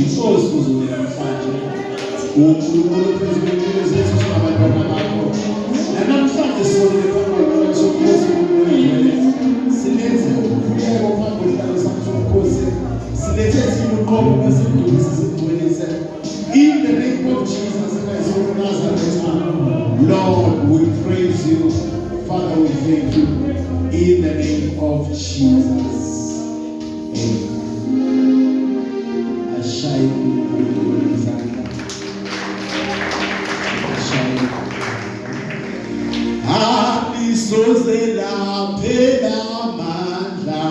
inhloso kuzona namhlanje uNkulunkulu phezulu kwempilo zethu singabantwana bakho namhlanje sonke phambi somkhosi wonke silenze ukukhuleka phambi kwakho somkhosi silethe isiqobo besidlulise sigcwelise in the name of Jesus Christ of Nazareth. Lord, we praise you. Father, we thank you in the name of Jesus. Amen. Ashayini izandla. Ashayini. Alisoze laphela amandla.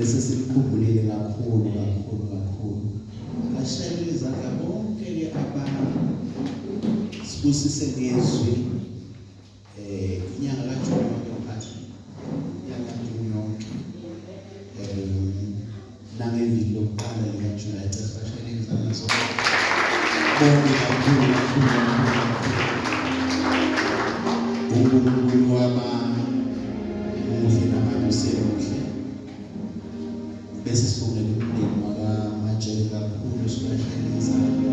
bese sikukhumbulile kakhulu. Ashayele izandla bonke-ke abantu sibusise ngezwi inyanga kaJuni yonke mphathi, inyanga kaJuni yonke nangeviki lokuqala likaJulayi sibashayele izandla zonke bonke kakhulu. uNkulunkulu muhle namanyusele muhle. Bese sibongela umndeni wakaMajele kakhulu sibashayele izandla.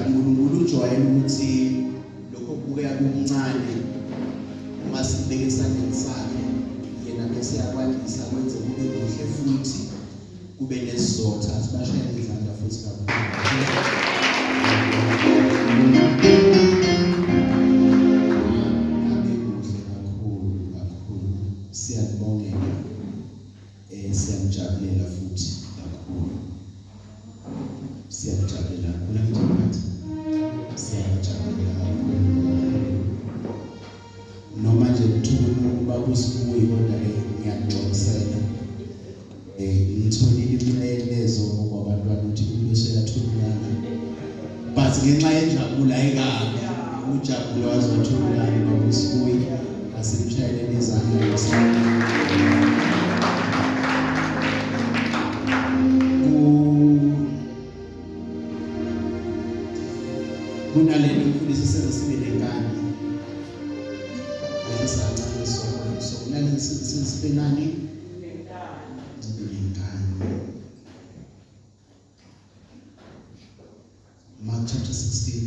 uNkulunkulu ujwayele ukuthi lokho kubuya kumncane uma sibeke esandleni sakhe, yena bese yakwandisa kwenze kube kuhle futhi kube nesizotha. Sibashayele izandla futhi kakhulu. Siyabongela, siyamjabulela futhi kakhulu. Siyajabulela kula mthakathi, siyajabulela kakhulu. Noma nje kuthula ubaba usibuyi, kodwa-ke ngiyaxoxisela ngitholile imiyalezo kwabantwana ukuthi ubuso yathulana, but ngenxa yenjabulo ayikabi ujabule wazothulana ubaba usibuyi. Asimshayeleni izandla kunaleli mfundisi senze sibe nenkani esancane so kunaleli sibe nani nenkani. Mark chapter 16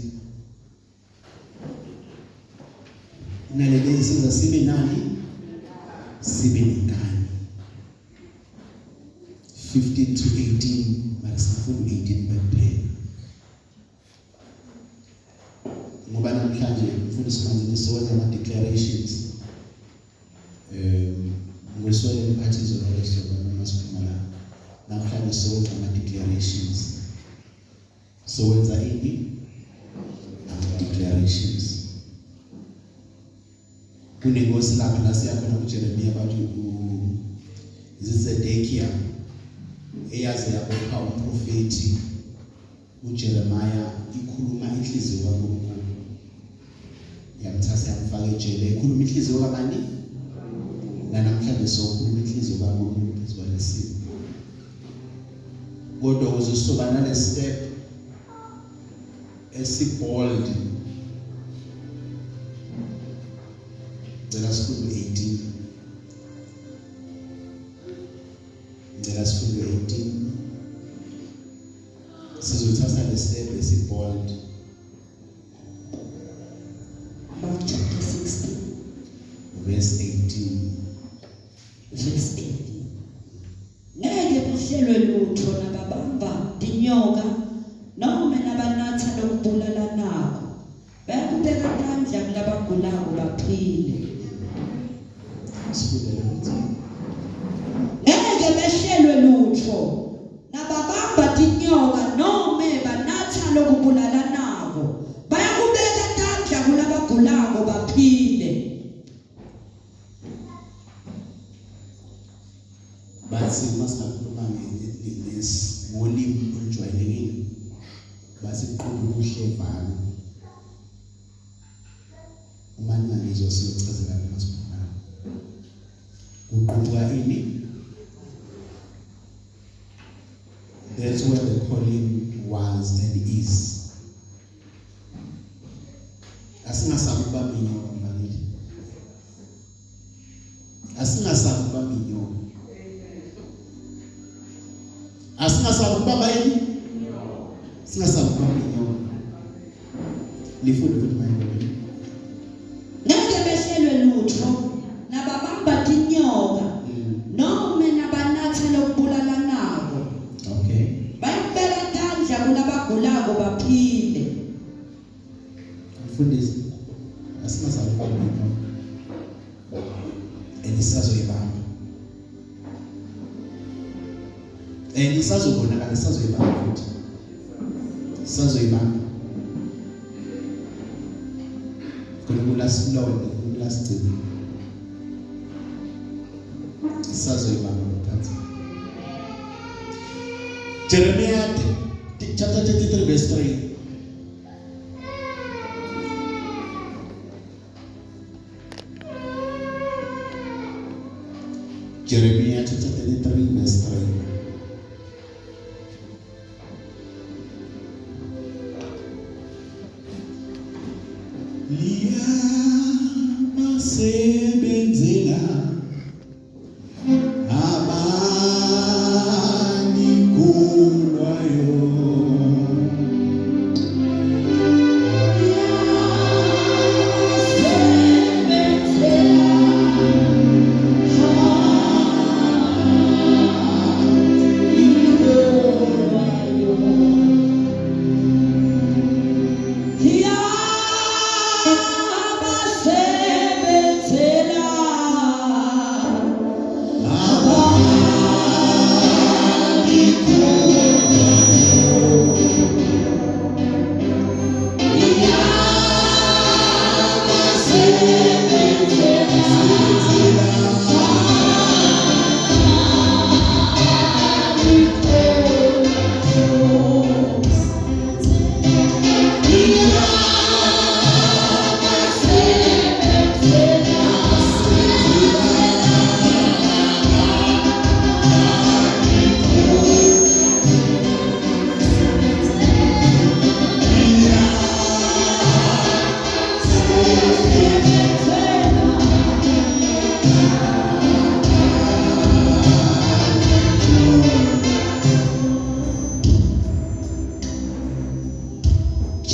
naleli senze sibe nani sibe nenkani. 15 to 18 makasifuna 18 kuphela ngoba namhlanje mfundisi manje sizowenza ama declarations ngosole mphathizo leso noma siphuma la namhlanje sizowenza ama declarations. Sowenza ini ama declarations. Kunengosi lapha la siyakhona kuJeremiya bathi uZedekiya eyazi yabopha umprofeti uJeremiya ikhuluma inhliziyo kaNkulunkulu, yamthatha yamfaka ejele ikhuluma inhliziyo kabani. Namhlanje sokhuluma inhliziyo kaNkulunkulu phezu kwalesimo, kodwa ukuze sizoba nale step esibold. Ngicela sifunde 18. Ngicela sifunde 18. Sizothatha le step esibold. Mark chapter 16 verse 18. Verse 18. Ngeke bahlelwe lutho nababamba inyoka noma nabanatha lokubulala nako. Bayakubeka phandle kulabagulayo baphile. Ngeke behlelwe lutho nababamba inyoka noma banatha lokubulala nako. Bayakubeka phandle kulabagulayo baphile. Basi masingakhuluma ngolimi olujwayelekile, basi kuqhuba uhlevalo. Uma ningangizwa siyochazela ngasiphuma. Uqhuba ini? That's where the calling was and is. Asingasabi ukubamba inyoka mfana. Asingasabi ukubamba inyoka. Asingasabi ukubamba ini? Singasabi ukubamba inyoka. Lifunde futhi manje. Ngeke behlelwe lutho nababamba inyoka noma nabanatha lokubulala nako. Okay. Bayakubeka phandle kulabagulayo baphile. Mfundisi asingasabi ukubamba inyoka. Elisazoyibamba. Lisazobonakala, lisazoyibamba futhi. Lisazoyibamba. Kulasilonde, kulasigcina. Sazoyibamba ngaphansi. Jeremiah chapter 33 verse 3. Jeremiah chapter 33 verse 3. Liyabasebenzela abanikholwayo.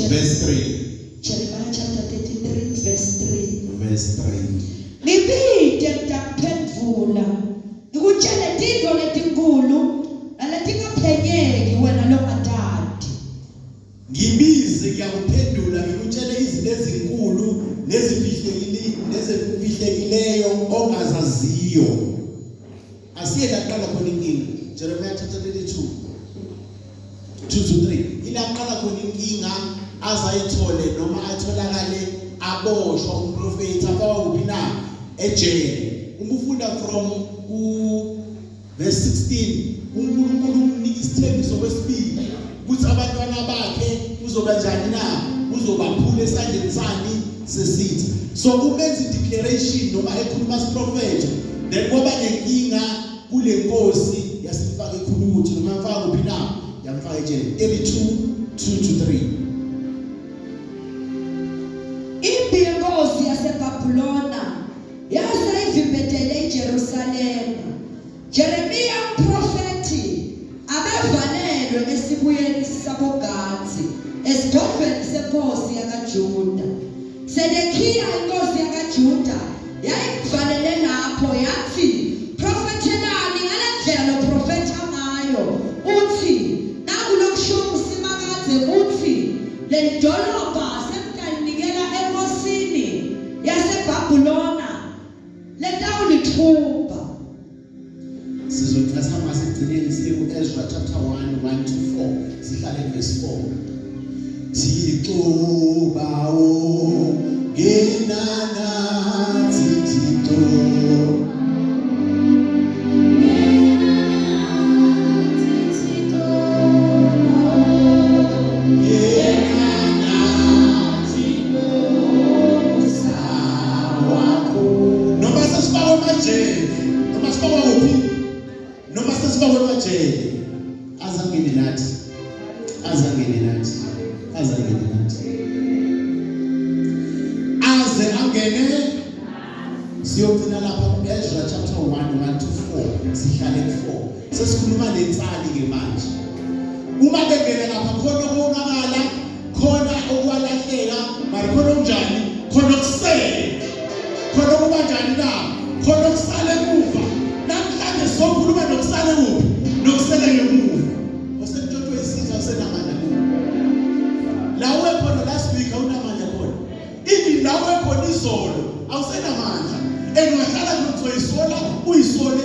Verse 3. Jeremiah chapter 33 verse 3. Verse 3. Ngibide ngidakuphendvula. Ngikutshele tintfo letinkulu naletingaphenyeki wena longatati. Ngibize ngiyakuphendula ngikutshele izinto ezinkulu nezifihlekileyo ongazaziyo. Asiye laqala khona inkinga. Jeremiah chapter 32 2-3. Ilaqala khona inkinga azayithole noma atholakale aboshwa umprofeti afakwa kuphi na ejele. Umufunda from verse 16 uNkulunkulu umnika isithembiso kwesibili ukuthi abantwana bakhe uzoba njani na, uzobaphula esandleni sani sesitha. So umenza declaration noma ekhuluma isiprofeti, then kwaba nenkinga kule nkosi yasimfaka ekhuluthi noma mfaka kuphi na yamfaka ejele. 32:2-3. Impi yenkosi yaseBhabhilona yase ivimbetele eJerusalema. Jeremiya umprofeti abevalelwe esibuyeni saboGathi esigodlweni senkosi yakaJuda. Sedekhiya inkosi yakaJuda yayivalele lapho yathi, "Profethelani ngalendlela lo profeta ngayo. Uthi, naku lokusho uSimakade uthi, leli dolobha semntaninikela enkosini yaseBhabhilona letawulithumba." Sizothatha masigcineni Ezra chapter 1:1-4. Sihlale verse 4. Thixo bawo ngenanathi Thixo siyogcina lapha Ezra chapter 1:1-4. Sihlale 4. Sesikhuluma lensali ke manje. Uma bengena lapha khona okonakala, khona okwalahleka, mara khona okunjani, khona okusele, khona okubanjani na, khona okusale emuva. Namhlanje sokhuluma nokusale kuphi, nokusele ngemuva. Osekuthothwe isizwe senamandla. Lawe khona last week awunamandla khona. Ithi lawe khona izolo awusenamandla. Engahlala nokuzoyisola uyisole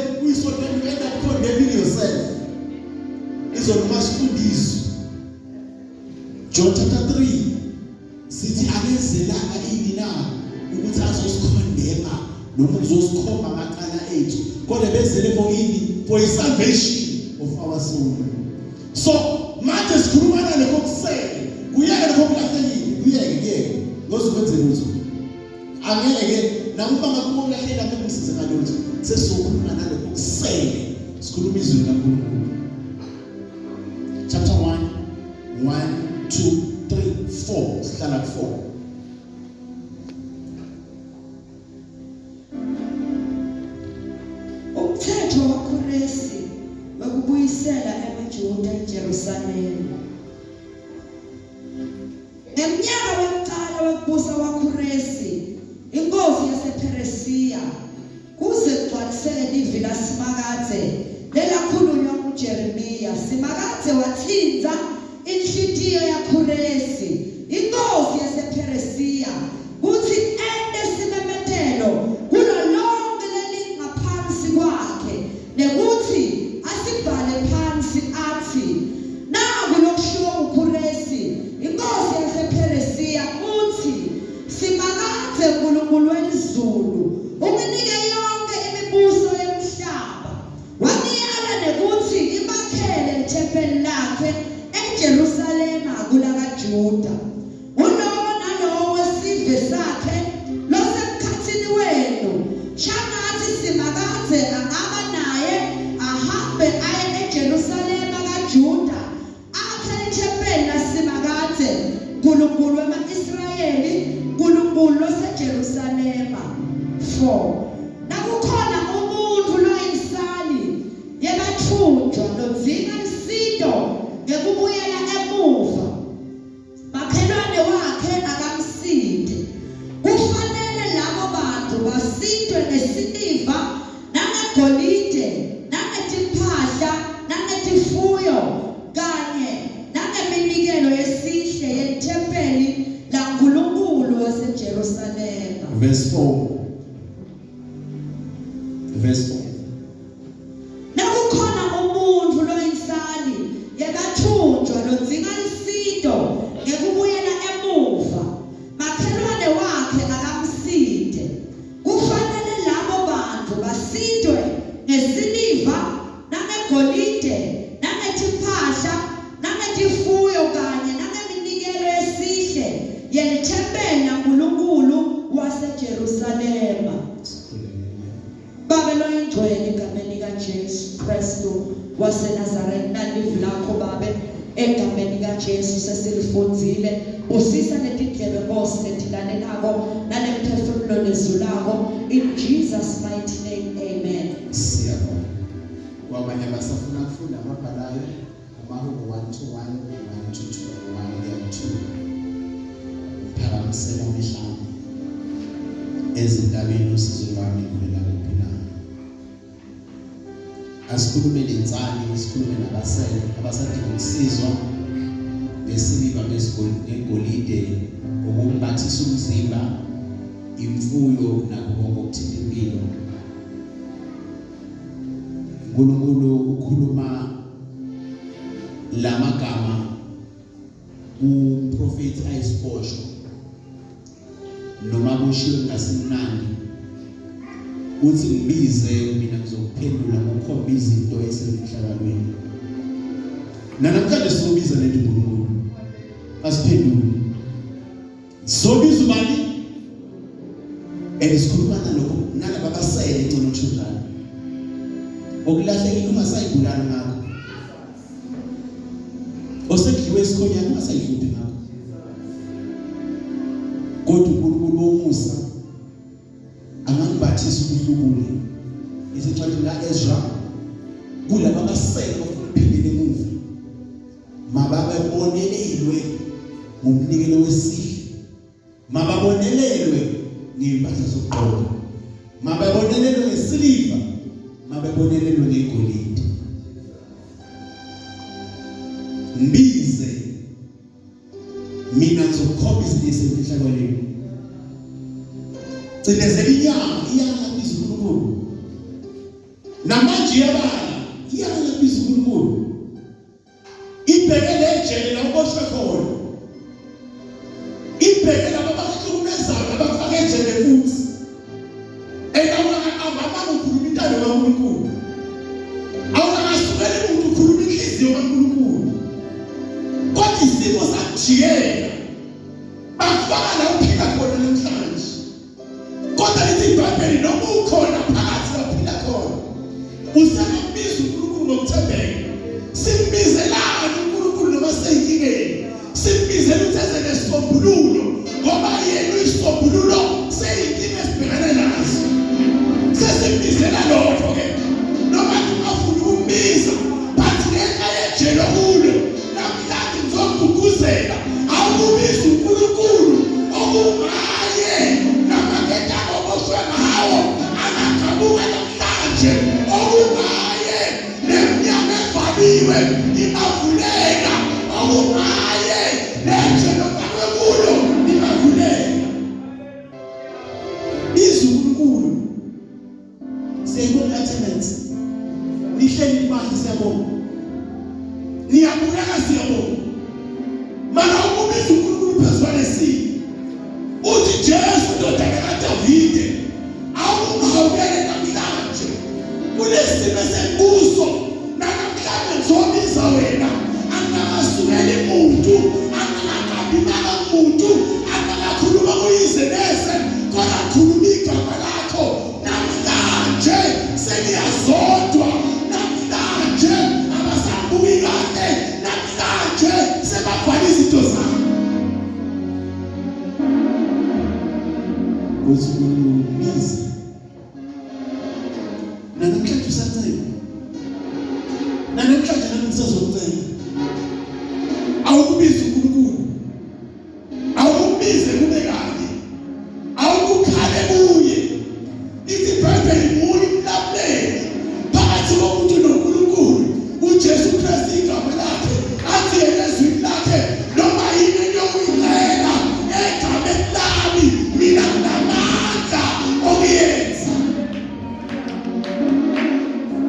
and end up condemning yourself. Izolo masifundiswe. John chapter 3 sithi akenzelanga ini na ukuthi azosikhondema noma uzosikhomba amacala ethu, kodwa bezele for ini, for salvation of our soul. So manje sikhuluma nalo kokusele, kuyeke lokulahlekile, kuyeke ngozikwenze lutho. Angeke nakuba ngakulahleka ngikusize ngalutho, sesizokhuluma nalo kokusele, sikhuluma izwi likaNkulunkulu. Chapter 1, 2, 3, 4, sihlala ku 4. Umthetho waKoresi wakubuyisela amaJuda eJerusalema. Ngeminyaka yokuqala wokubusa kwaKoresi, inkosi yasePeresiya, kuze kugcwaliseke ivi laSimakadze lelakhulunywa nguJeremiya. Simakadze wathinza inhlitiyo yaKoresi, inkosi yasePeresiya, kuthi ende simemetelo kulo lonke lelingaphansi kwakhe, nekuthi asibhale phansi athi, naku lokushiwo nguKoresi inkosi yasePeresiya, uthi, Simakadze Nkulunkulu welizulu, unginike yonke imibuso yemhlaba, wangiyala nekuthi ngibakhele ithempeli lakhe eJerusalema kulakaJuda. Ulowo nalowo wesive sakhe losemkhathini wenu, shangathi Simakadze angaba naye ahambe aye eJerusalema kaJuda, akhe ithempeli laSimakadze Nkulunkulu wama-Israyeli, Nkulunkulu loseJerusalema. 4. Nakukhona umuntu loyinsali yebathunjwa lodzinga msindo ngekubuyela emuva, makhelwane wakhe akamsinde, kufanele labo bantu basindwe ngesiliva nangegolide nangetimpahla nangetifuyo kanye nangeminikelo yesihle yethempeli laNkulunkulu waseJerusalema. Verse 4. Nakukhona umuntu loyinsali yebathunjwa lodzinga msindo ngekubuyela emuva, makhelwane wakhe akamsinde, kufanele labo bantu basindwe ngesiliva nangegolide nangetimpahla nangetifuyo kanye nangeminikelo yesihle yethempeli laNkulunkulu waseJerusalema. Babe loyingcwele egameni kaJesu Kristu waseNazaretha, nalivu lakho Babe egameni kaJesu sesilifunzile, usisa netindlebe Nkosi letilalelako nalemphefumulo lezulako, in Jesus mighty name, amen. Siyabonga. Kwabanye abasafuna ukufunda amabhalayo, uMahubo 1:1, 1:2, 1:2. Phakamisela umhlaba ezintabeni usizo lwami kuvela kuphi na. Asikhulume lenzani, sikhulume nabasele abasadinga ukusizwa ngesiliva negolide, ukumbathisa umzimba, imfuyo nakho konke okuthinta impilo. uNkulunkulu ukhuluma lamagama uprofeti ayisiposho, noma kushiwo ngasimnandi, uthi ngibize mina ngizokuphendula ngokukhomba izinto ezisemhlabalweni. Namhlanje sizobiza lento uNkulunkulu asiphendule. Sizobiza ubani? Sikhuluma nalokho nalabo abasele ngcono njalo. Okulahlekile ungasayibulala ngakho. Osekudliwe isikhonyana ungasayihluphi ngakho. Kodwa uNkulunkulu womusa angambathisa ukuhlubule. Isincwadi kaEzra kulabo abasele ukuphindela emuva, mababonelelwe ngomnikelo wesihle, mababonelelwe ngempahla zokugqoka, mababonelelwe ngesiliva, mababonelelwe ngegolide. Ngibize mina ngizokhomba izinto ezisemhlabalweni. Cindezela inyama biza uNkulunkulu. Namanje yabala biza uNkulunkulu. Ibhekele ejele la uboshwe khona. Ibhekele abahlukumezayo abafake ejele kaNkulunkulu. Awungasukeli umuntu ukhuluma inhliziyo kaNkulunkulu. Kodwa isimo sakujikela. Bakufaka la uphila khona namhlanje. Kodwa lithi iBhayibheli noma ukhona phakathi laphila khona. Usambiza uNkulunkulu ngokuthembeka. Simbizelana uNkulunkulu noma seyinkingeni. Simbizela utheze nesisombululo ngoba yena uyisombululo seyinkinga esibhekane nazo. Sesimbizela lokho ke. Noma ungafuni ukumbiza, bathi ngenxa yejelo kulo namhlanje ngizokuguguzela awukubiza uNkulunkulu okungaye namaketha oboshwe ngawo angaqhamuka namhlanje okungaye neminyaka evaliwe ingavuleka okungaye nejelo kaNkulunkulu ingavuleka. Biza uNkulunkulu siyibona attendance nihleli imali siyabonga niyabukeka siyabonga mana ukubiza uNkulunkulu phezulu lesimo uthi Jesu ndodana kaDavide awungahawukele namhlanje kulesimo esenkuzo namhlanje ngizobiza wena angakasukeli muntu angakabi maka muntu angakakhuluma kuyize bese kodwa khuluma igama lakho namhlanje seniyazodwa namhlanje abasabuki kahle namhlanje sebagcwala izinto zabo kuzibiza namhlanje usancela namhlanje nangisazocela awukubiza uNkulunkulu awukubize kube kahle awukukhale kuye ithi iBhayibheli muye umlamuleli phakathi komuntu noNkulunkulu uJesu Kristu igama lakhe athi ezwini lakhe noma yini yokuyicela egameni lami mina nginamandla okuyenza.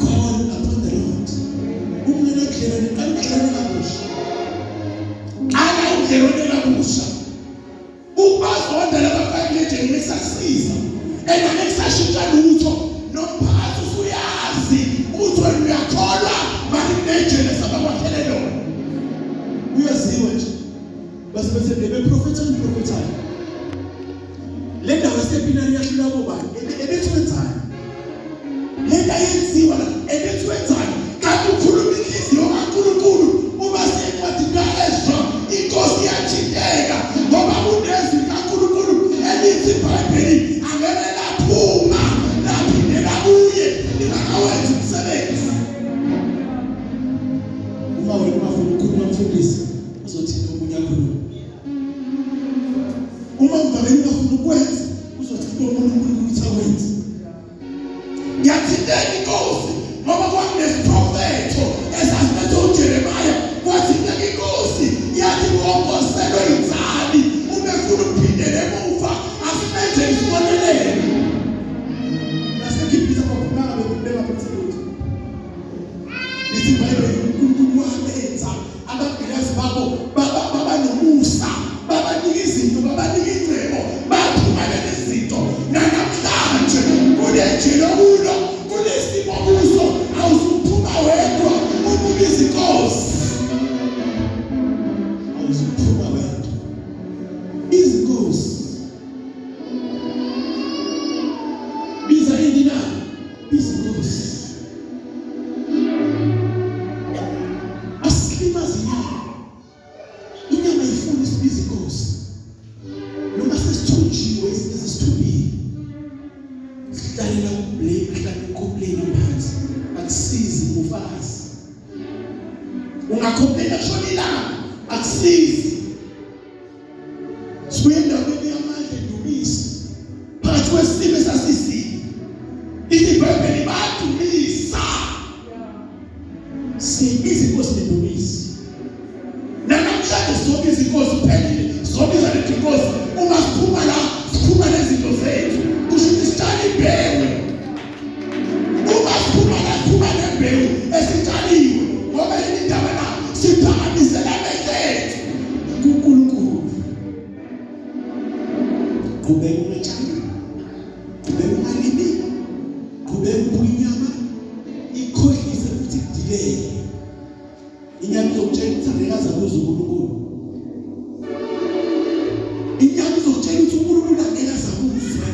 Call upon the Lord. Umnene khlelweni kaNkulunkulu kabusha ala ukhlelweni kabusha ukubazondela abafakile ngekusasiza engakusashintsha lutho nomphakathi usuyazi ukuthi wena uyakholwa manje nejele sabakwakhele lona uyaziwa nje base bese beprofetha le ndawo esepinari yahlula bobani ebethwenzani le ndawo yenziwa la ebethwenzani kanti ukhuluma inhliziyo kaNkulunkulu uma seqhathina ezwa inkosi yachitheka ngoba kunezwi kaNkulunkulu elithi iBhayibheli angeke laphuma laphindela kuye lingakawenzi umsebenzi. Uma wena ungafuna ukukhuluma umfundisi uzothi omunye akhuluma. Uma ungafuna ukwenza uzothi omunye uNkulunkulu uthi awenze. Yathinteka inkosi ngoba kwakunesprofetho esasilethe uJeremiya kwathinteka inkosi yathi wonkoselwe inzali ubefuna ukuphindela emuva asimenze isibonelelo nasekhiphisa kwaphumanga bekubeka phansi lutho lithi iBhayibheli uNkulunkulu wabenza abagilezi babo baba nomusa babanika izinto babanika ingcebo baphuma lezi zinto namhlanje kulejelo kulo kulesimo kuso awusuphuma wedwa ububiza inkosi awusuphuma wedwa izinkosi biza indina izinkosi asilimazi inyama ifuna isibiza inkosi noma sesithunjiwe izinto ezisithubile sihlalela ublame sihlalela ukompleni phansi akusizi mufazi ungakomplena shona ilanga akusizi swenda bebe amandla dumisa phakathi kwesimo esasisini ithi iBhayibheli badumisa sibiza inkosi nedumisa namhlanje sobiza inkosi uphelile sobiza lethi inkosi uma siphuma la siphuma lezinto zethu kusho ukuthi sitshale imbewu uma siphuma la siphuma nembewu esitshaliwe ngoba yini indaba la siphakamisela bethu kuNkulunkulu qhubeka ungatshali qhubeka ungalimi qhubeka ubuyinyama ukuthi angekaza kuze uNkulunkulu. Inyama izokutshela ukuthi uNkulunkulu angekaza kuzwe.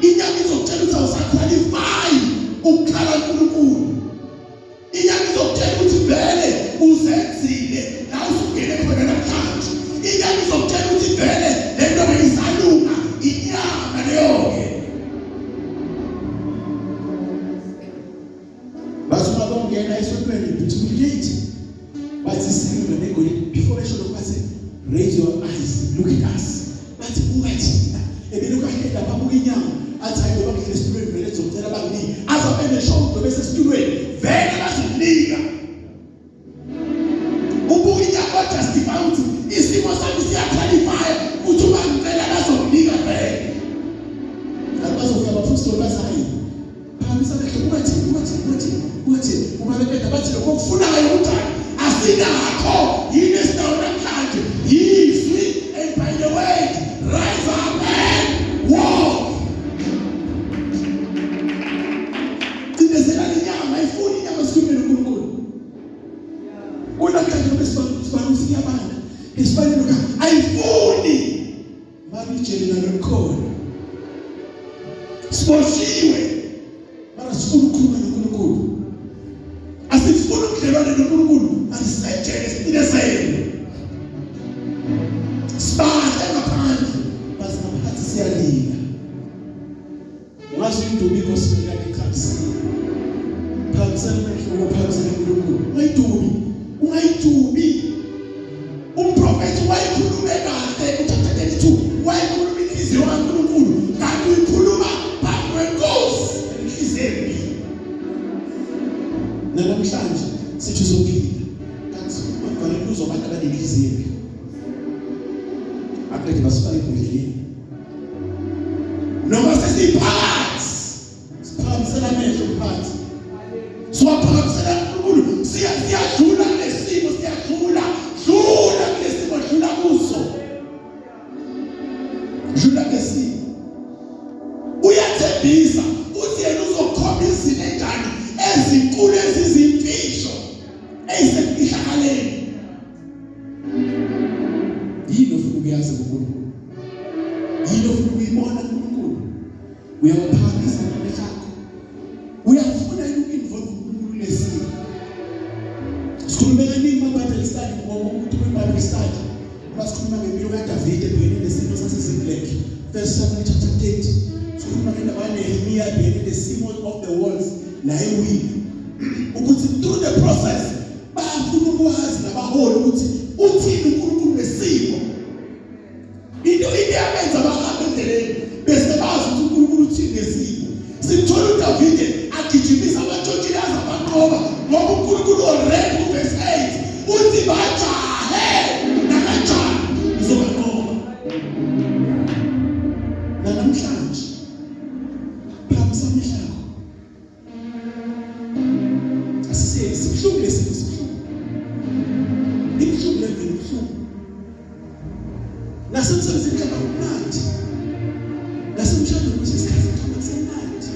Inyama izokutshela ukuthi awusaqualify ukukhala uNkulunkulu. Inyama izokutshela ukuthi vele uzenzile la usungene khona namhlanje. Inyama izokutshela ukuthi vele lento beyisalunga inyama leyo-ke. Basi uma bongena esontweni between bathi silver negolide before esho lokho bathi raise your eyes look at us. Bathi buka thina ebelokhu ahlela babuka inyama athi hayi ngoba ngene esitulweni vele ezokutshela abaningi azobene shonto bese esitulweni vele bazinika. Ubuka inyama justify ukuthi isimo sami siyaqualify ukuthi uma ngicela bazokunika vele. Abazofika abapostoli bathi phamisa bekhe ubathi uma bebeda bathi lokho kufunayo ukuthi asinakho yini esinayo namhlanje yizwi and by the way rise up and walk. Indezela inyama ifuni inyama sikumele uNkulunkulu. Unamhlanje besibani siyabana esibani lokho ayifuni marijeli nalokhona siboshiwe mara sifuna ukukhuluma noNkulunkulu. Asifuna ukudlelwana noNkulunkulu asisejele sipile senu. Sibadla ngaphandle base ngaphansi siyalila. Ungazi indubi gospel yakhe ekhasini. Phamsana mehlo phamsana uNkulunkulu. Ungayidubi. Umprofeti wayikhulume kahle uThixo 32. Wayikhuluma inhliziyo kaNkulunkulu. Kanti uyikhuluma phambi kwenkosi inhliziyo embi. Namhlanje sithi uzophila kanti ungavale kuzo abantu abanenhliziyo embi. Akade basifake endleleni. Noma sesiphakathi siphakamisela amehlo phansi. Siwaphakamisela uNkulunkulu siyadlula kulesimo dlula kulesimo dlula kuso. Dlula kulesimo. Uyathembisa uthi yena uzokhomba izinto enjani ezinkulu ezizimfihlo ezisemfihlakaleni. Yini ofuna ukuyazi uNkulunkulu? Yini ofuna ukuyibona uNkulunkulu? Uyawuphakamisa amehlo akho. Uyafuna uku-involve uNkulunkulu lesimo. Sikhulume kaningi ma-Bible study ngoba ukuthi kwi-Bible study basikhuluma ngempilo kaDavide ebhekene nesimo saseZiklag. 1 Samuel chapter 8. Sikhuluma ngendaba kaNehemiya ebhekene nesimo of the walls la ewini. Ukuthi through the process bafuna ukwazi nabaholi ukuthi uthini uNkulunkulu nesimo. Into iyabenza bahamba endleleni bese bazi ukuthi uNkulunkulu uthini nesimo. Sithola uDavide agijimisa amatshotshile azabanqoba ngoba uNkulunkulu already verse 8 uthi bajahe nakanjani uzobanqoba. Namhlanje phamisa amehlo akho. Sibhlungu lesimo sibhlungu. Ibhlungu levele ibhlungu. Nasemsebenzini kaba umnandi. Nasemshadweni kusisikhathi kaba semnandi.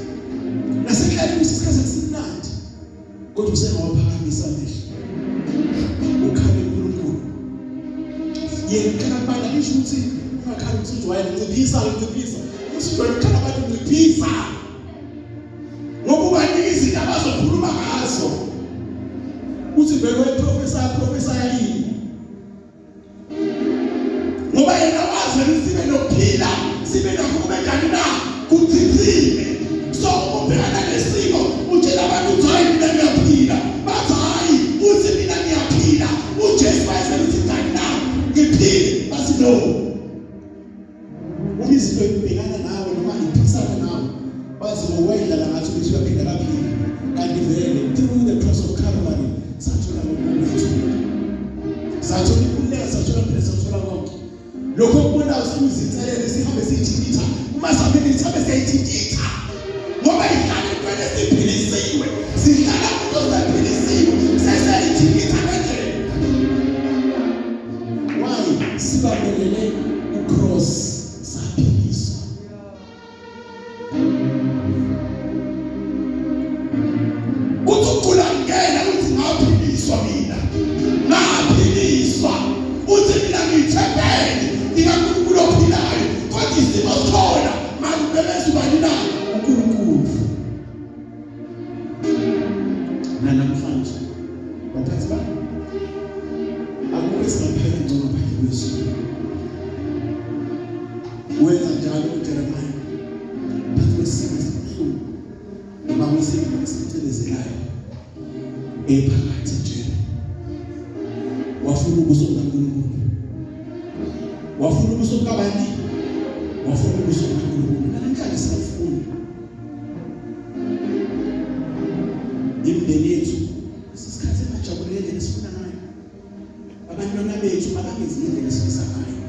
Nasekhaya kusisikhathi semnandi. Kodwa usengawaphakamisa amehlo. Ukhale uNkulunkulu. Yena bana lisho ukuthi ungakhali ukuthi wayenciphisa. Usizo lokukhala abantu unciphisa. Ngoba ubanika izinto abazokhuluma ngazo. Uthi vele professor yini? Ngoba yena wazi ukuthi sibe nokuphila, sibe nakube kanjani na kuthithile. So ubhekana nesimo utshela abantu ukuthi hayi mina ngiyaphila. Bathi hayi uthi mina ngiyaphila. uJesu wayesethi kanjani na ngiphile. Bathi no. Izinto ebhekana nawe noma iphisana nawe bathi ngokwedlala ngathi ukuthi uyaphila kaphila. Kanti vele through the cross of Calvary sathola umuntu. Sathola umuntu, sathola phela sathola konke. Lokho kubonayo sikuzinselele sihambe siyithintitha. Uma sabe sihambe siyithintitha. Ngoba ihlala kwene siphilisiwe. Sihlala kuzo siphilisiwe. Sesiyithintitha kanje. Why? Sibabelele ucross saphiliswa. Uthi ukhula ngena uthi ngaphiliswa mina. singaphela ngcono phakathi kwezulu. Wenza njalo uJeremiah phakathi kwesimo esibuhlungu noma kwisimo esicindezelayo ephakathi nje. Wafuna ubuso bukaNkulunkulu. Wafuna ubuso bukabani? Wafuna ubuso bukaNkulunkulu. Namhlanje siyafuna imindeni yethu isikhathi emajabulele esifuna ngayo. Abantwana bethu mabangenzi indlela esifisa ngayo.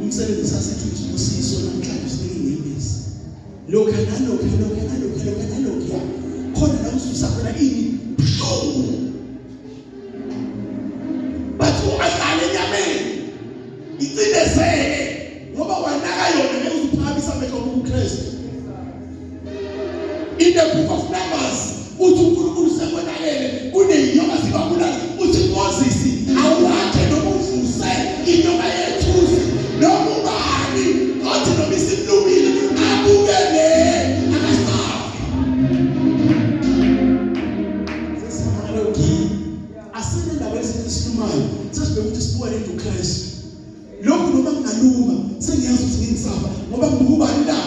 Umsebenzi sasethu isibusiso namhlanje sinike ingcebisi. Lokho khona la ususa khona ini buhlungu. Bathu ahlale enyameni icindezele ngoba wanaka yona nekuziphakamisa amehlo kuKristu. In the book of Numbers uthi uNkulunkulu sekonakele kuneyinyoka zibabulala. Uthi Moses awakhe noma uvuse inyoka yethusi noma ubani othi noma isimlumile abukele akasafi. Sesimaloki asine indaba esisilumayo sasibheka ukuthi sibuye into Christ. Lokhu noma kungaluma sengiyazi ukuthi ngisafa ngoba ngubani la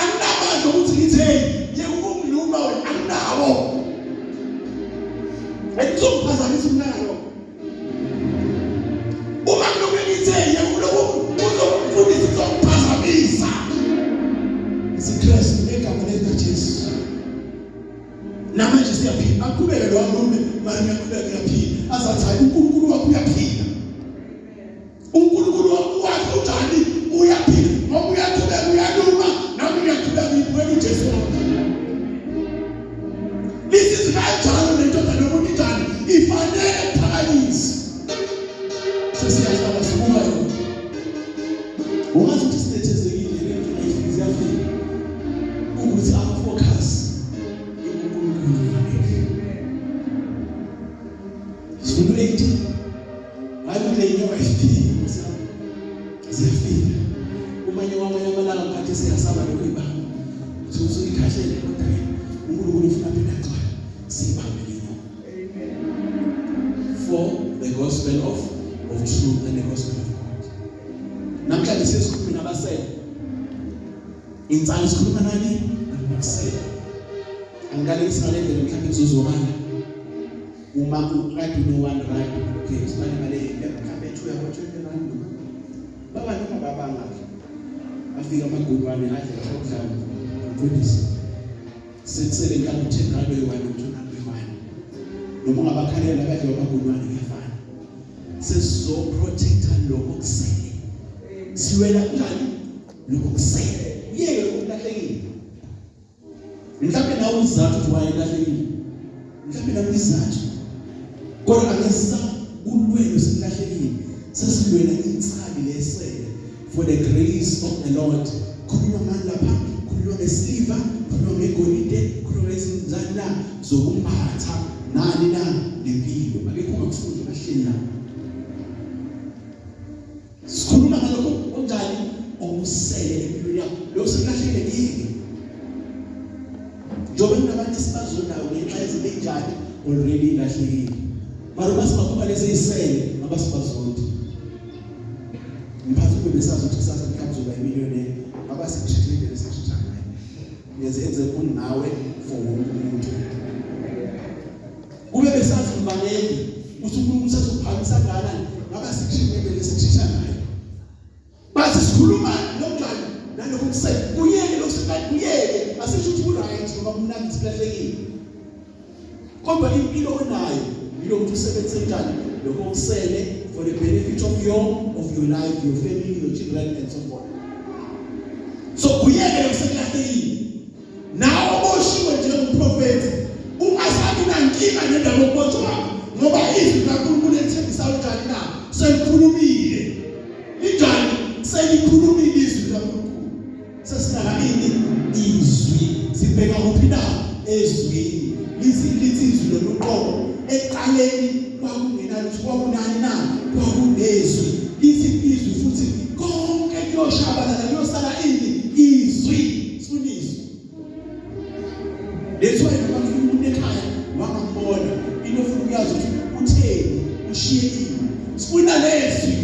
anginamandla ukuthi ngithi hey yekungiluma wena anginawo. Ayizomphazamisa umnalo. Uma ngilokhu ngithi hey yekungiloko uzofundisa ukuphazamisa. IsiKristu egama likaJesu. Namanje siyaphila aqhubeke lo walume manje ngiyaqhubeka ngiyaphila. Azathi hayi uNkulunkulu wakho uyaphila. uNkulunkulu wakho uthani uyaphila. Ngoba uyaqhubeka uyaluma nami ngiyaqhubeka ngibuyela uJesu wakho. Lisizi kanjalo lendoda nomuntu njani ifanele phakathi. Sesiyahlala sibuka yona. Ungathi ukuthi sinethezekile lento ayifiki yafika. Ukuthi ama-focus sifunduleti hayi le inyoka ifika ziyafika umanye amalanga mkhathi siyasaba lokho ibanga uthi ikhahlele kodwa uNkulunkulu ufuna phela xa sibambe le nyoka. For the gospel of truth and the gospel of God. Namhlanje sesikhuluma nabasele insana sikhuluma nani nabasele angale isingalendele mhlawumbe kuzozobana uma ukade no-1 rand okay sibane mali mhlawumbe 2 yabo 20 rand baba noma babanga afika amagudwane adle okudlala mfundisi setsele mhlawumbe 10 rand yokuba nomthunaqemali noma ungabakhalela abadle amagudwane kuyafana. Sesizoprotecta lokho kusele siwela kanjani lokho kusele uyeke ukulahlekile. Mhlawumbe nawe uzathu ukuthi wayelahlekile mhlawumbe nawe izathu kodwa angesisa ulwelo silahlekile sesilwela insali lesele for the grace of the Lord. Khuluma manje lapha khuluma ngesiliva khuluma ngegolide khuluma ngezinzana la zokumphatha nani na lempilo akekho ongakufunda bahleli la. Sikhuluma ngalokho onjani okusele empilweni yakho lokho selahlekile yini njobe kunabantu esibazonayo ngenxa yezinto enjani already ilahlekile. Mara basibakhupha lezi isele abasibazonke mphathi kube besazi ukuthi kusasa mhlawumbe uzoba imiliyoneri abasikushithile lesishitha ngayo ngiyenze kunawe for wonke umuntu. Kube besazi umbaneli ukuthi uNkulunkulu usazophakamisa kanjani abasikushithile lesishitha ngayo. Bathi sikhuluma nokunjani nalokho kusele kuyeke lokusebenza kuyeke asisho ukuthi ku-right ngoba kumnandi silahlekile kodwa impilo onayo yilo ukuthi usebenze njani lokho kusele for the benefit of your life, your family, your children and so forth. So kuyeke lokuselahlekile nawe oboshiwe njengomprofeti ungasabi nankinga nendaba yokubotshwa wakho ngoba izwi likaNkulunkulu elithembisa njani na selikhulumile linjani selikhulumile izwi likaNkulunkulu. Sesinaka ini izwi sibheka kuphi na ezwini lithi izwi lokuqobo eqaleni kwakungenani kwakunani na kwakunezwi lithi izwi futhi konke kuyoshabalala kuyosala ini izwi sifundiswe. Letho wena bafuna umuntu ekhaya wangambona inofuna uyazi ukuthi utheni ngishiyekile. Sifuna lezwi.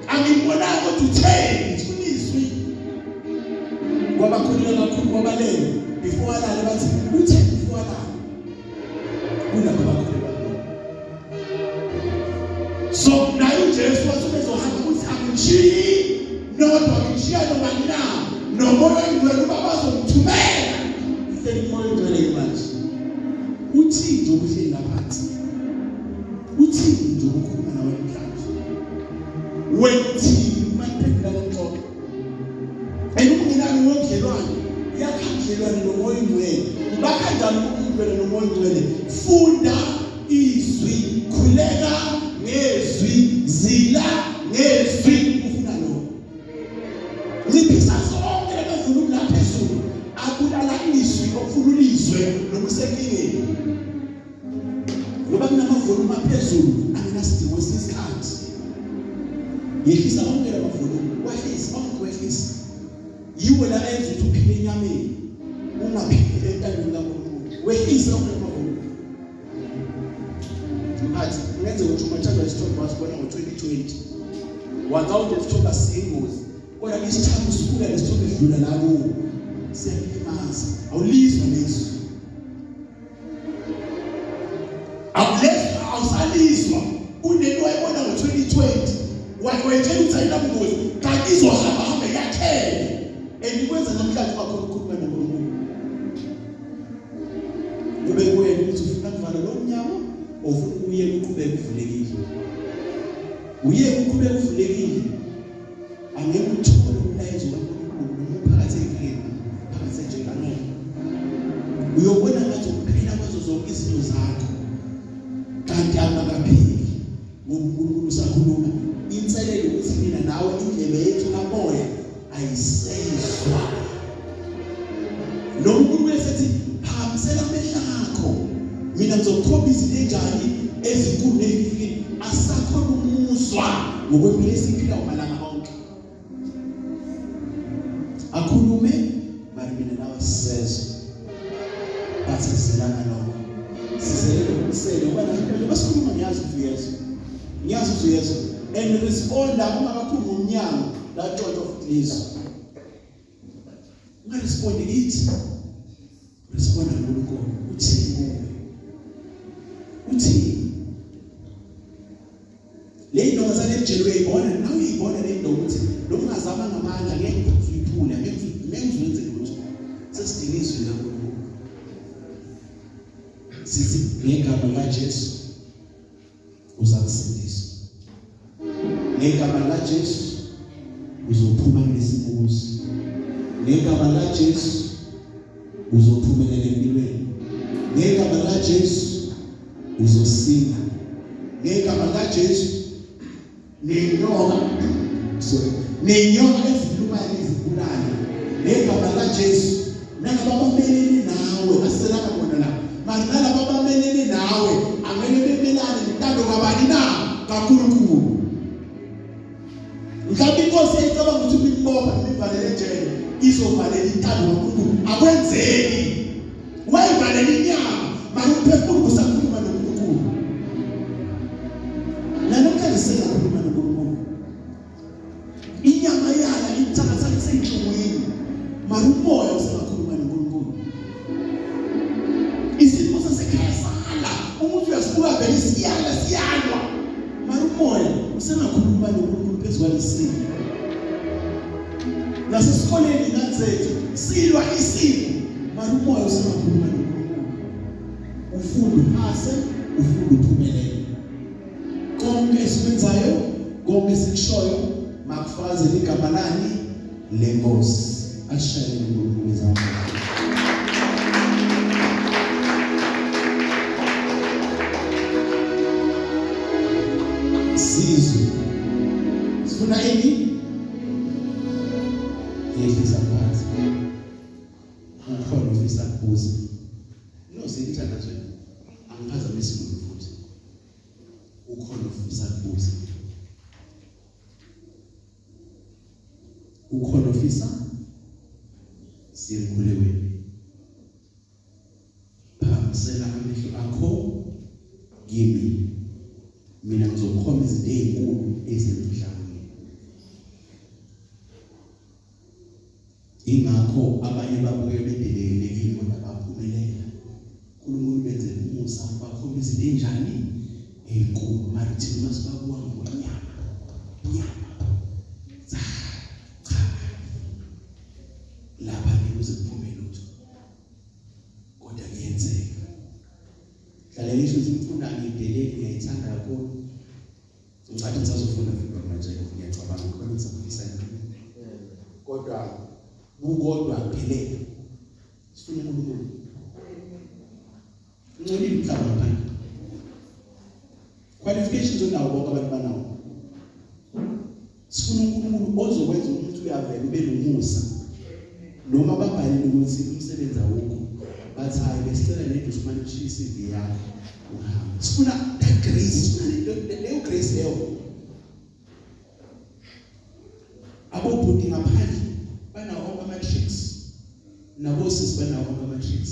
Angibonanga ukuthi utheni, sifuna izwi. Wabakhulula kakhulu kwabalele before alale bathi utheni before alale. Kulapho bakhulula. So naye uJesu wasezohamba ukuthi angishiyi nodwa ngishiya nobani na nomoya oyingcwele babazomthumela. Ihleli umoya oyingcwele manje. Uthini nje ukuhleli laphansi? Uthini nje ukukhuluma nawe namhlanje? Wethini maphendula konke. Ekunginani wongelwane, yakhangelwane nomoya oyingcwele. Bakanjani ukungcwele nomoya oyingcwele? Funda izwi, khuleka ngezwi, zila ngezwi ufuna lokho. Ziphisa zonke lamavunulo la phezulu. Abulala izwi okufuna ulizwe noma usenkingeni. Ngoba kunamavunulo aphezulu angenasidingo sesikhathi. Yehlisa onke lamavunulo, wahlisa onke wehlisa. Yiwe la enza ukuthi uphile enyameni. Ungaphile entandweni kaNkulunkulu. Wehlisa onke lamavunulo. Athi ngenze ukuthi umathatha isithombe wasibona ngo-2020 waqawude isithombe singozi kodwa isithombe sikhula lesithombe edlula la kuwo siyalimaza awulizwa leso awusalizwa unento wayibona ngo-2020 wayetshela ukuthi ayinabungozi kanti izohamba yakhele enikwenza namhlanje bakhona ukukhuluma noNkulunkulu ube kuwena ukuthi ufuna kuvala lo mnyango ufuna uye uqhubeke uvulekile. Uye uqhubeke uvulekile. Angeke uthole umlayezo kaNkulunkulu phakathi enkingeni, phakathi enjengamanje. Uyobona ngathi ukuphila kwazo zonke izinto zakho. Kanti angakaphili. Ngoba usakhuluma inselelo ukuthi mina nawe indlebe yethu kamoya ayisezwa. Lo Nkulunkulu esethi phakamisela amehlo akho. Mina ngizokhomba izinto enjani ezinkulu nezifike asakhona umuzwa ngokwempilo esiphila umalanga onke. Akhulume bari mina nawe sisezwe. Bathi sizelana lokho. Sizelele ukusele ngoba nampela basikhuluma ngiyazi uyezo. Ngiyazi uyezo and responda ungakaphumi umnyango la church of Jesus. Ungarespondi ithi responda ngoNkulunkulu uthini kuwe. Uthi le nto ngazale emjelwe uyibona nawe uyibona le nto ukuthi lo ungazama ngamandla ngeke uyiphule ngeke uzenze lutho sesidinizwe la kuNkulunkulu sithi ngegama laJesu uzakusindisa ngegama laJesu uzophuma kulesibuzo ngegama laJesu uzophumelela empilweni ngegama laJesu uzosinda ngegama laJesu nenyoka ezilumayo ezibulala ngegama laJesu nalababamenene nawe aselaka bona la manje nalababamenene nawe angeke bemelane nentando kabani na kaNkulunkulu. Mhlawumbe inkosi yayicabanga ukuthi umbopha imvalele ejele izovalela intando kaNkulunkulu akwenzeki wayivalela inyama manje umphefumulo usakhuluma noNkulunkulu. Namhlanje sengakhuluma noNkulunkulu. Inyama yala imthakathaka senhlungwini. Manje umoya usengakhuluma noNkulunkulu. Isimo sasekhaya sala. Umuntu uyasibuka vele siyalwa. Manje umoya usengakhuluma noNkulunkulu phezu kwalesimo. Nasesikoleni nazethu silwa isimo. Manje umoya usengakhuluma noNkulunkulu. Ufunda uphase, ufunda uphumelele. Konke esikwenzayo, konke esikushoyo, makufakazele igama lani lenkosi. Ashayele uNkulunkulu izandla. Sizwe. Sifuna ini? Yehlisa phansi. Angikhona ufisa kubuza. Nozitha nazo angiphazamisi umuntu futhi. Ukhona ufisa kubuza. Ukhona ufisa siyekhule wena. Phakamisela amehlo akho kimi. mina ngizokhomba izinto ezinkulu ezemhlabeni. Ingakho abanye babuye bedelelekile kodwa baphumelela. uNkulunkulu benze umusa bakhomba izinto enjani ezinkulu manje thina masibabuka ngonyama cha lapha kuze kuphume lutho kodwa kuyenzeka. Hlala ngisho imfundo ngidelele ngiyayithanda kakhulu. Ngicathi ngisazofunda futhi manje ngiyacabanga ukuthi ngizofisa kodwa bukodwa kuphelele sifuna uNkulunkulu ngcolile umhlaba ngaphandle qualifications onawo bonke abantu banawo. Sifuna uNkulunkulu ozokwenza umuntu uyavela ube nomusa noma babhalile ukuthi umsebenzi awukho bathi hayi besicela lento usimane ushisa iCV yakho uhamba. Sifuna that grace, sifuna leyo grace leyo. Abobhuti ngaphandle banawo ama-matrix nabosisi banawo ama-matrix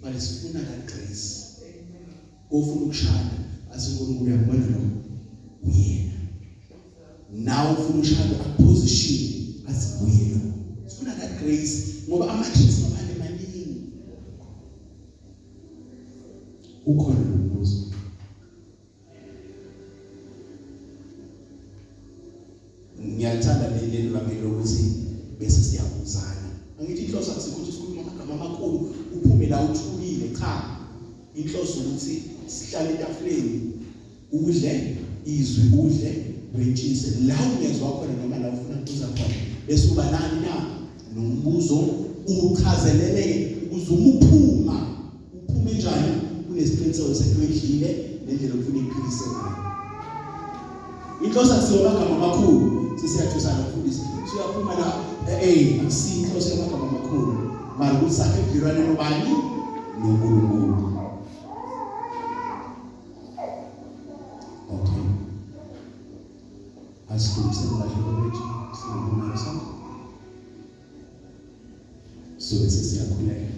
but sifuna that grace. Ofuna ukushada asiNkulunkulu uyabona lo uyena nawe ufuna ushada position asibuyela. Sifuna that grace ngoba ama-matrix ngaphandle maningi. Ukhona nombuzo ngiyalithanda leli lami lokuthi bese siyabuzana. Angithi inhloso akusikho ukuthi sikhuluma amagama amakhulu uphume la uthulile cha. Inhloso ukuthi sihlale etafuleni udle izwi udle wetshise la ungezwa khona noma la ufuna ukuza khona bese uba nani na nombuzo uchazelele ukuze uphume njani unesiqiniseko sekuyidlile nendlela okufuna iphilise ngayo. Inhloso akusiyo amagama amakhulu sesiyathusana ukufundisa siyaphuma la akusiyo inhloso yamagama amakhulu manje ukuthi sakhe ubudlelwane nobani noNkulunkulu. Okay, asiqinisekise ukuthi singabona sonke so bese siyakhuleka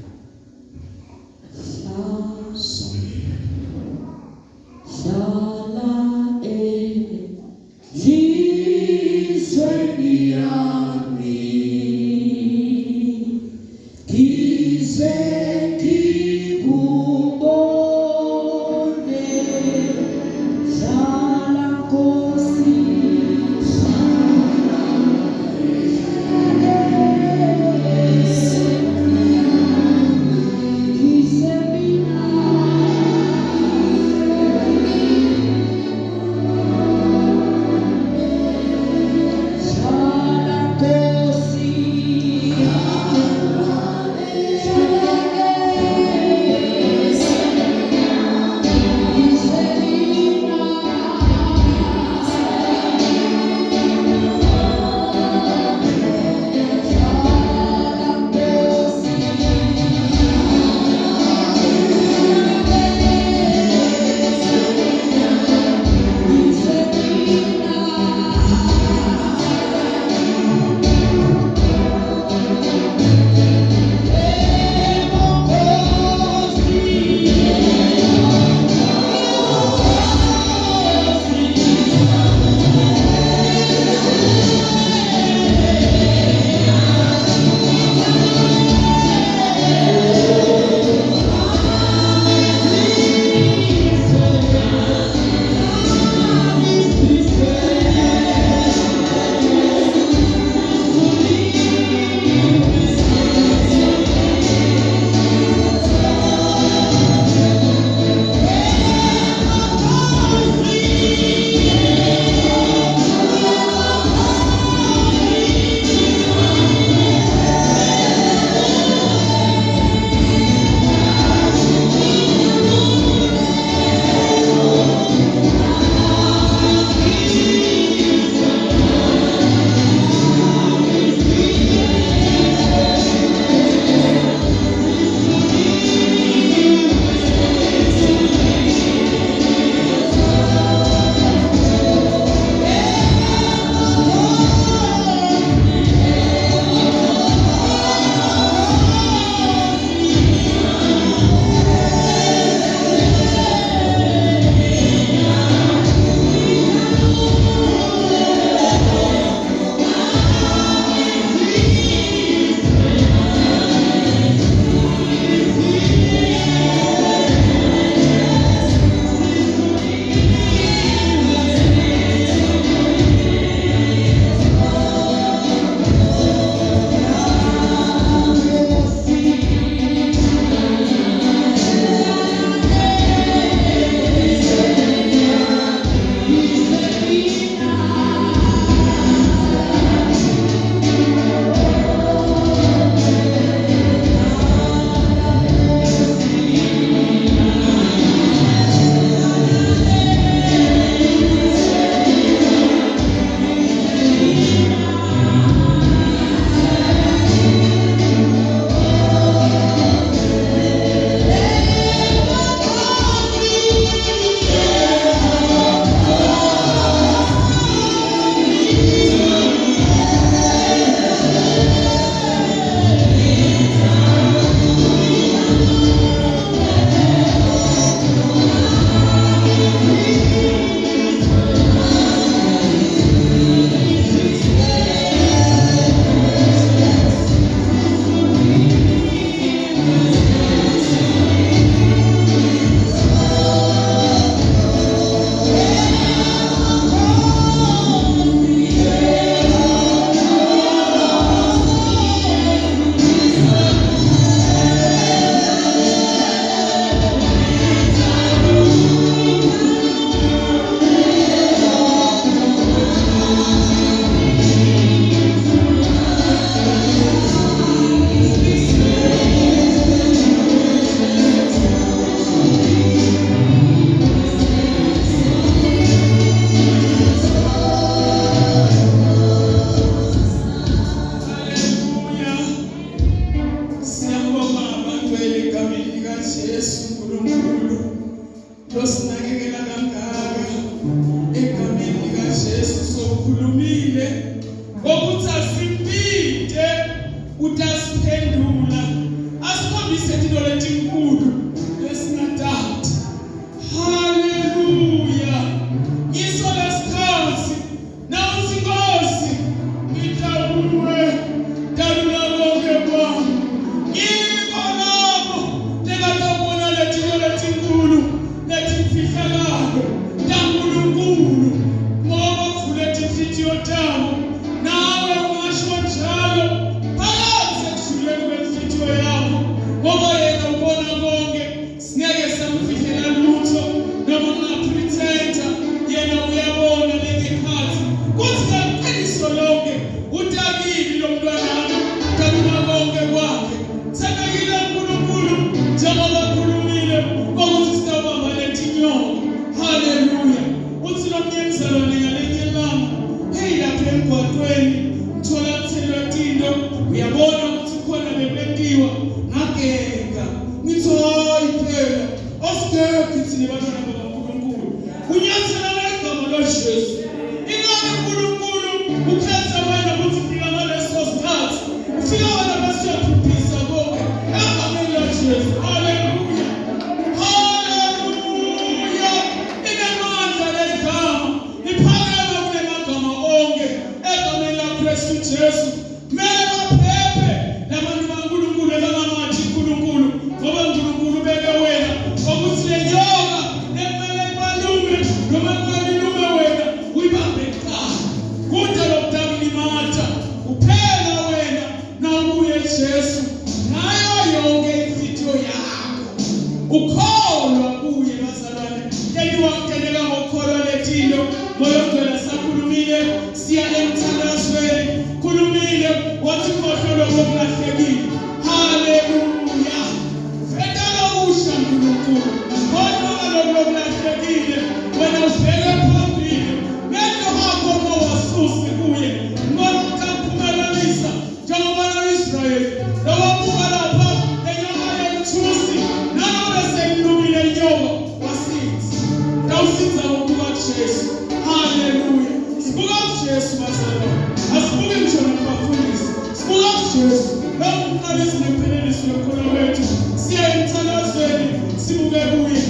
Jesu bazalwa. Asibuke njalo kubafundisi. Sibuka Jesu. Lokuqalisa nephelelisa lokholwa wethu. Siya emthandazweni sibuke kuye.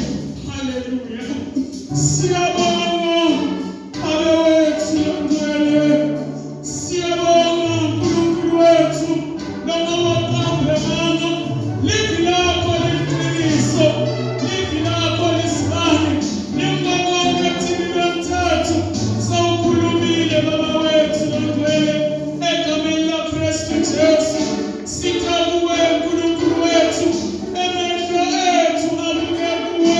Hallelujah. Siyabonga abewethu ngcwele. Siyabonga uNkulunkulu wethu lomawaqambe manga. Livi lakho liqiniso. Livi lakho lisibane. Ningabonga thini lomthathu. Sawukhulumile baba wethu ngcwele. Egameni laKristu Jesu. Sithakuwe uNkulunkulu wethu. Emehlo ethu abuke kuwe.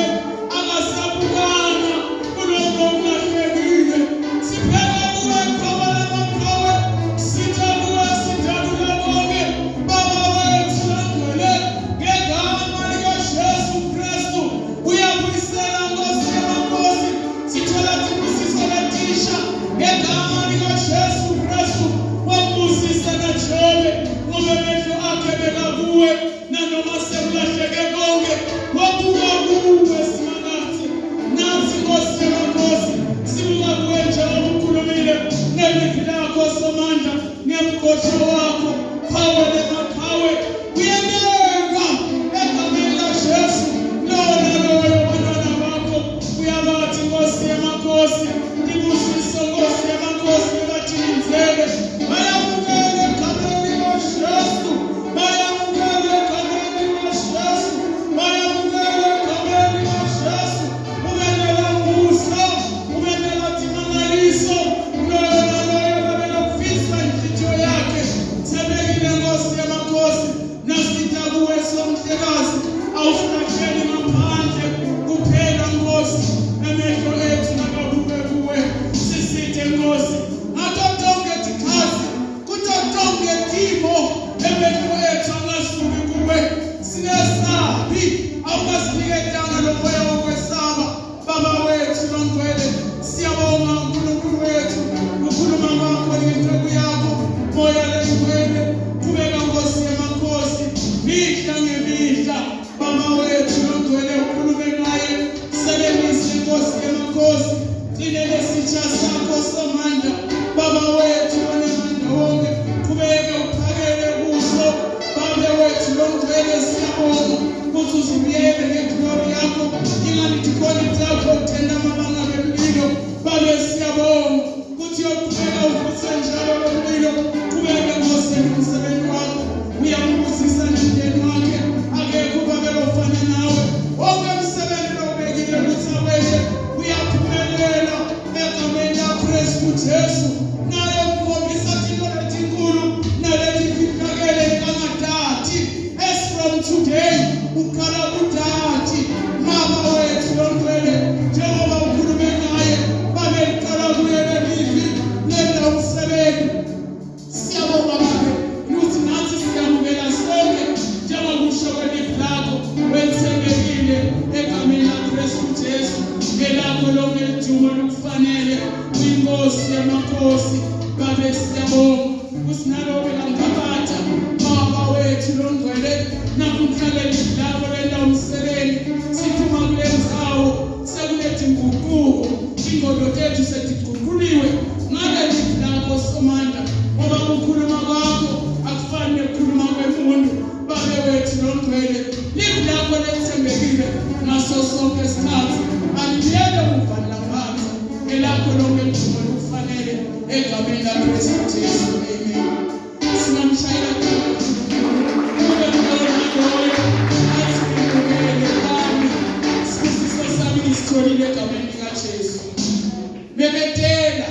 Akasabukanga kulokho okungahlekile. Sibheka kuwe qhawe lamaqhawe. Sithakuwe sidalula bonke baba wethu ngcwele. Ngegama likaJesu Kristu uyabuyisela Nkosi yamakhosi. Sithola sibusiso latisha ngegama likaJesu Kristu. Wabusisa kaJobe ngoba amehlo akhe bekakuwe nanoma sekulahleke konke. Wabuka kuwe simakathi. Nansi Nkosi yamakhosi sibuka kuwe njengoba ukhulumile nelivi lakho somandla ngemgosho wakho qhawe lemaqhawe. Uyabeka egameni likaJesu lona loyo bantwana bakho uyabathi Nkosi yamakhosi. Ibusiso Nkosi yamakhosi ebathinzele. Bayamukele egameni likaJesu. Bayamukele egameni likaJesu. Bayamukele egameni likaJesu. Ubenela musa, ubenela timangaliso. Lona loyo bebelokufisa inhliziyo yakhe. Sebekile Nkosi yamakhosi. Nasitha kuwe somhlekazi. Awusilahleli ngaphandle kuphela Nkosi. Emehlo ethu nakabuke kuwe. Sisithe Nkosi. Ngato tonke tikhazi. Kuto tonke timo. Emehlo ethu angasuki kuwe. Singesabi. Awukasiniketanga lo moya wokwesaba. Baba wethu ngcwele. Siyabonga uNkulunkulu wethu. Ukhuluma ngakho ngenceku yakho. Moya lengcwele. Kubeka Nkosi yamakhosi. Mihla ngemihla. Baba wethu ngcwele ukhulume naye. Sebenzisa Nkosi yamakhosi. Gcinele sitsha sakho somandla. Baba wethu onemandla wonke. Kubeke uphakele kuso. Baba wethu ngcwele siyabonga. Ukuthi uzibuyele ngeglori yakho. Ingalithi khona yakho uthenda amabanga bemlilo. Baba siyabonga. Ukuthi yoqhubeka uvuse njalo lo mlilo. Kubeke Nkosi emsebenzini wakho. Uyambusisa nemndeni wakhe. Akekho ubaba lofana nawe. Wonke umsebenzi lobekile ukuthi awele uyaphumelela egameni likaKristu Jesu. Naye ukhombisa thina lezinkulu nalezi ziphakele kangadati. As from today ukhala kudati. Mama wethu ngcwele njengoba ukhulume naye babe liqala kuye lelivi lenda umsebenzi. Siyabonga babe ukuthi nathi siyamukela sonke njengokusho kwelivi lakho wensengekile egameni likaKristu Jesu. Ngelakho lonke idumo lokufanele uyiNkosi yamakhosi. Babe siyabonga ukuthi nalobe langaphatha baba wethu longcwele nakumhlale lapho lenda umsebenzi. Siphuma kule ndzawo sekulethe inguquko. Ingqondo zethu seziguquliwe ngale livi lakho somandla. Ngoba ukukhuluma kwakho akufani nekukhuluma kwemuntu. Babe wethu longcwele livi lakho lethembekile ngaso sonke isikhathi. Aliyele umvala phansi. Ngelakho lonke idumo lokufanele egameni likaKristu Jesu. Amen. Sinamshayela isitholile egameni likaJesu. Bebetela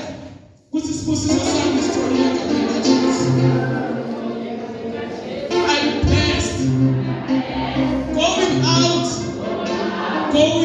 ukuthi sibusiso sami isitholile egameni likaJesu. I'm blessed. Going out, going